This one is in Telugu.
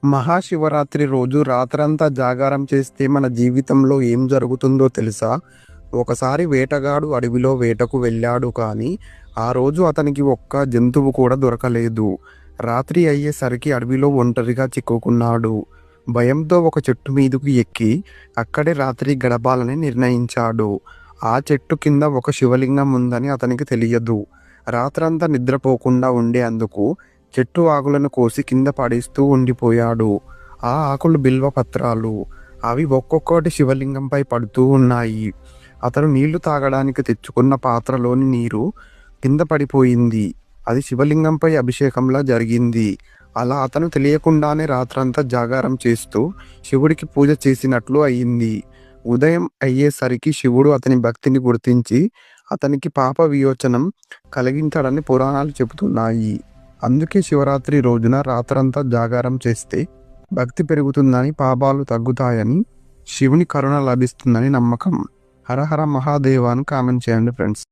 మహాశివరాత్రి రోజు రాత్రంతా జాగారం చేస్తే మన జీవితంలో ఏం జరుగుతుందో తెలుసా? ఒకసారి వేటగాడు అడవిలో వేటకు వెళ్ళాడు కానీ ఆ రోజు అతనికి ఒక్క జంతువు కూడా దొరకలేదు. రాత్రి అయ్యేసరికి అడవిలో ఒంటరిగా చిక్కుకున్నాడు. భయంతో ఒక చెట్టు మీదకు ఎక్కి అక్కడే రాత్రి గడపాలని నిర్ణయించాడు. ఆ చెట్టు కింద ఒక శివలింగం ఉందని అతనికి తెలియదు. రాత్రంతా నిద్రపోకుండా ఉండేందుకు చెట్టు ఆకులను కోసి కింద పడేస్తూ ఉండిపోయాడు. ఆ ఆకులు బిల్వ పత్రాలు. అవి ఒక్కొక్కటి శివలింగంపై పడుతూ ఉన్నాయి. అతను నీళ్లు తాగడానికి తెచ్చుకున్న పాత్రలోని నీరు కింద పడిపోయింది. అది శివలింగంపై అభిషేకంలా జరిగింది. అలా అతను తెలియకుండానే రాత్రంతా జాగారం చేస్తూ శివుడికి పూజ చేసినట్లు అయింది. ఉదయం అయ్యేసరికి శివుడు అతని భక్తిని గుర్తించి అతనికి పాప వియోచనం కలిగించాడని పురాణాలు చెబుతున్నాయి. అందుకే శివరాత్రి రోజున రాత్రంతా జాగారం చేస్తే భక్తి పెరుగుతుందని, పాపాలు తగ్గుతాయని, శివుని కరుణ లభిస్తుందని నమ్మకం. హర హర మహాదేవ అని కామెంట్ చేయండి ఫ్రెండ్స్.